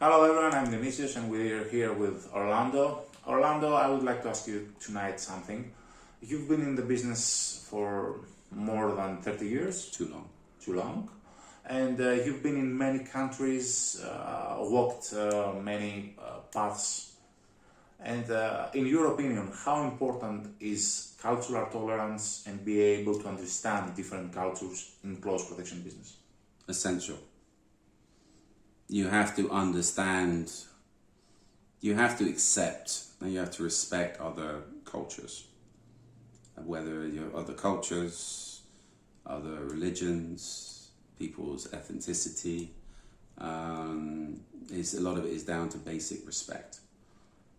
Hello everyone, I'm Dionysios and we're here with Orlando. Orlando, I would like to ask you tonight something. You've been in the business for more than 30 years. Too long. Too long. And you've been in many countries, walked many paths. And in your opinion, how important is cultural tolerance and be able to understand different cultures in close protection business? Essential. You have to understand, you have to accept, and you have to respect other cultures. Whether you're other cultures, other religions, people's ethnicity, a lot of it is down to basic respect.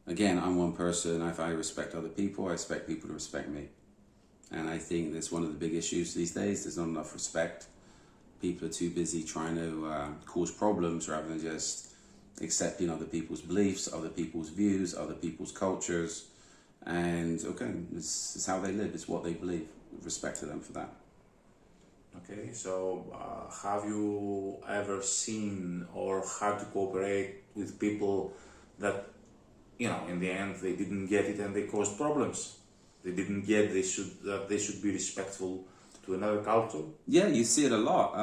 Again, I'm one person. If I respect other people, I expect people to respect me. And I think that's one of the big issues these days. There's not enough respect. People are too busy trying to cause problems rather than just accepting other people's beliefs, other people's views, other people's cultures. And okay, this is how they live, it's what they believe. Respect to them for that. Okay, so have you ever seen or had to cooperate with people that, in the end they didn't get it and they caused problems? They didn't get that they should be respectful to another culture? Yeah, you see it a lot.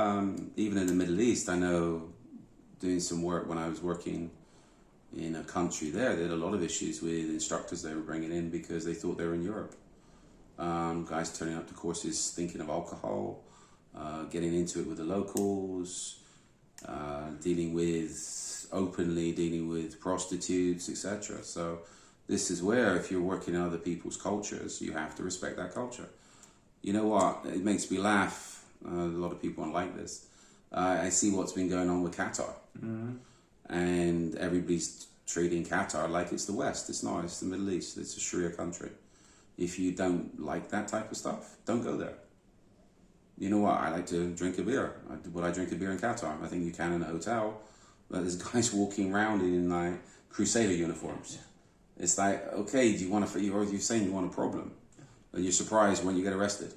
Even in the Middle East, I know doing some work when I was working in a country there, they had a lot of issues with instructors they were bringing in because they thought they were in Europe. Guys turning up to courses thinking of alcohol, getting into it with the locals, dealing with prostitutes, etc. So this is where, if you're working in other people's cultures, you have to respect that culture. You know what? It makes me laugh. A lot of people don't like this. I see what's been going on with Qatar. Mm-hmm. And everybody's treating Qatar like it's the West. It's not. It's the Middle East. It's a Sharia country. If you don't like that type of stuff, don't go there. You know what? I like to drink a beer. Would I drink a beer in Qatar? I think you can in a hotel. But there's guys walking around in like Crusader uniforms. Yeah. It's like, okay, you're saying you want a problem. And you're surprised when you get arrested.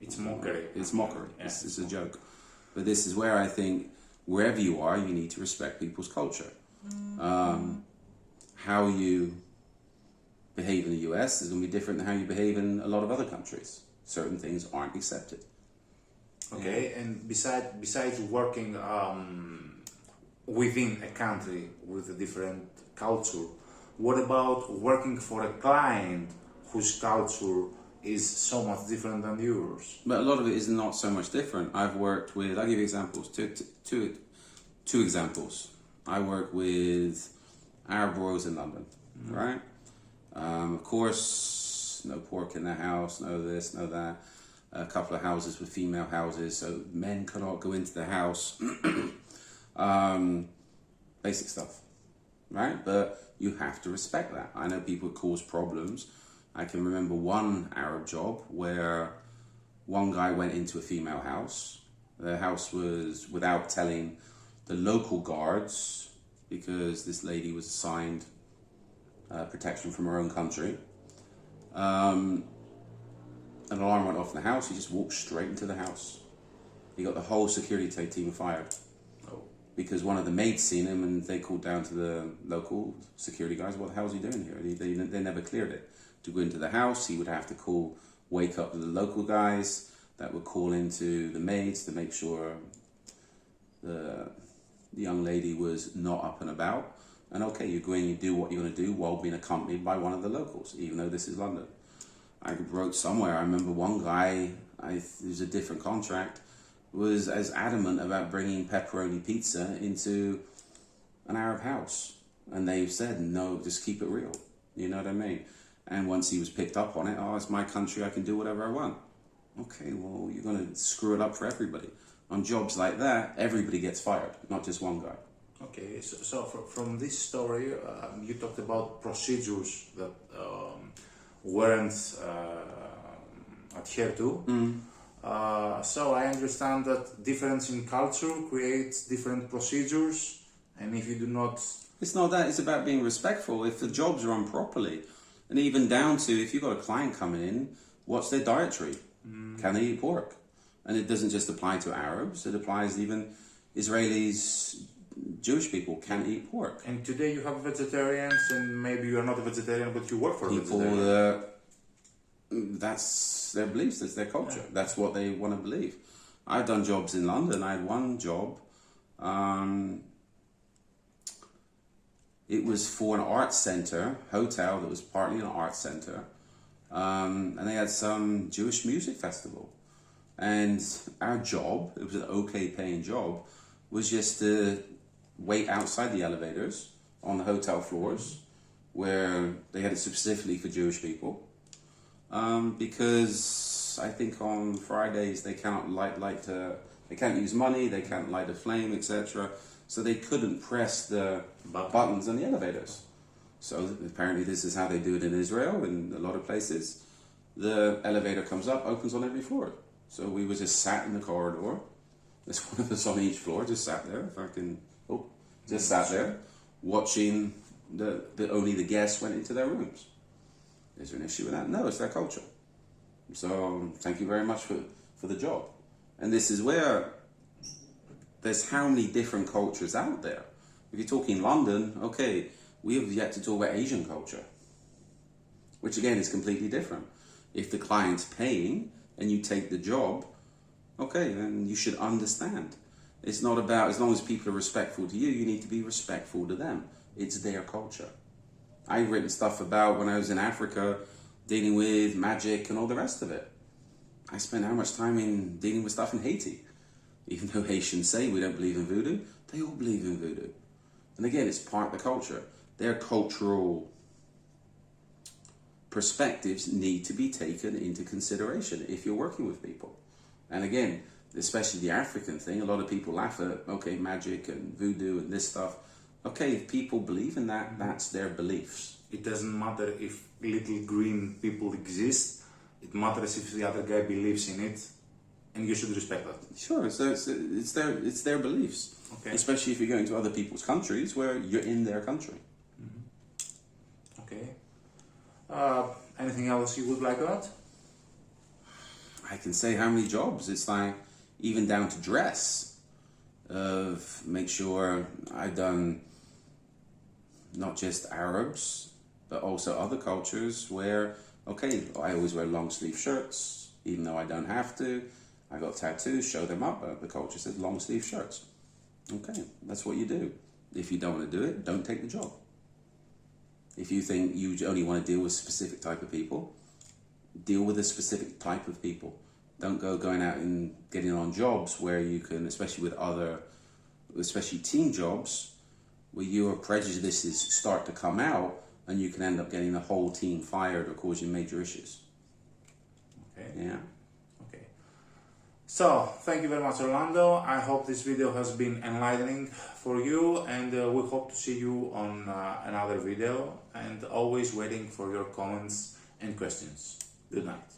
It's mockery. It's mockery. Yeah. It's a joke. But this is where I think, wherever you are, you need to respect people's culture. How you behave in the US is going to be different than how you behave in a lot of other countries. Certain things aren't accepted. Okay, and besides working within a country with a different culture, what about working for a client whose culture is so much different than yours? But a lot of it is not so much different. I'll give you examples, two examples. I work with Arab royals in London, right? Of course, no pork in the house, no this, no that. A couple of houses with female houses, so men cannot go into the house. Basic stuff, right? But you have to respect that. I know people cause problems. I can remember one Arab job where one guy went into a female house. The house was without telling the local guards, because this lady was assigned protection from her own country. An alarm went off in the house. He just walked straight into the house. He got the whole security team fired. Oh. Because one of the maids seen him and they called down to the local security guys, what the hell is he doing here? They never cleared it. To go into the house, he would have to wake up the local guys that would call into the maids to make sure the young lady was not up and about. And okay, you go in, you do what you're going to do while being accompanied by one of the locals, even though this is London. I wrote somewhere, I remember one guy, it was a different contract, was as adamant about bringing pepperoni pizza into an Arab house. And they said, no, just keep it real. You know what I mean? And once he was picked up on it, it's my country, I can do whatever I want. Okay, well, you're going to screw it up for everybody. On jobs like that, everybody gets fired, not just one guy. Okay, so from this story, you talked about procedures that weren't adhered to. So I understand that difference in culture creates different procedures, and if you do not... It's not that, it's about being respectful. If the jobs are run properly, and even down to, if you've got a client coming in, what's their dietary? Can they eat pork? And it doesn't just apply to Arabs, it applies even Israelis, Jewish people can't eat pork. And today you have vegetarians, and maybe you are not a vegetarian, but you work for a People, vegetarian. that's their beliefs, that's their culture. Yeah. That's what they want to believe. I've done jobs in London. I had one job. It was for an arts centre, hotel that was partly an arts centre. And they had some Jewish music festival. And our job, it was an okay paying job, was just to wait outside the elevators on the hotel floors, where they had it specifically for Jewish people. Because I think on Fridays they can't they can't use money, they can't light a flame, etc. So they couldn't press the buttons on the elevators. So apparently this is how they do it in Israel, in a lot of places. The elevator comes up, opens on every floor. So we were just sat in the corridor. There's one of us on each floor, just sat there, sat there, watching only the guests went into their rooms. Is there an issue with that? No, it's their culture. So thank you very much for the job. And this is where there's how many different cultures out there. If you're talking London, okay, we have yet to talk about Asian culture, which again is completely different. If the client's paying and you take the job, okay, then you should understand. It's not about, as long as people are respectful to you, you need to be respectful to them. It's their culture. I've written stuff about when I was in Africa, dealing with magic and all the rest of it. I spent how much time in dealing with stuff in Haiti. Even though Haitians say we don't believe in voodoo, they all believe in voodoo. And again, it's part of the culture. Their cultural perspectives need to be taken into consideration if you're working with people. And again, especially the African thing, a lot of people laugh at, okay, magic and voodoo and this stuff. Okay, if people believe in that, that's their beliefs. It doesn't matter if little green people exist. It matters if the other guy believes in it, and you should respect that. Sure, it's their beliefs. Okay. Especially if you're going to other people's countries where you're in their country. Mm-hmm. Okay. Anything else you would like to add? I can say how many jobs. It's like even down to dress. Of make sure I've done not just Arabs, but also other cultures where, okay, I always wear long sleeve shirts, even though I don't have to. I got tattoos, show them up, but the culture says long sleeve shirts. Okay, that's what you do. If you don't want to do it, don't take the job. If you think you only want to deal with a specific type of people, deal with a specific type of people. Don't go going out and getting on jobs where you can, especially team jobs, where your prejudices start to come out and you can end up getting the whole team fired or causing major issues. Okay. Yeah. Okay. So, thank you very much, Orlando. I hope this video has been enlightening for you, and we hope to see you on another video, and always waiting for your comments and questions. Good night.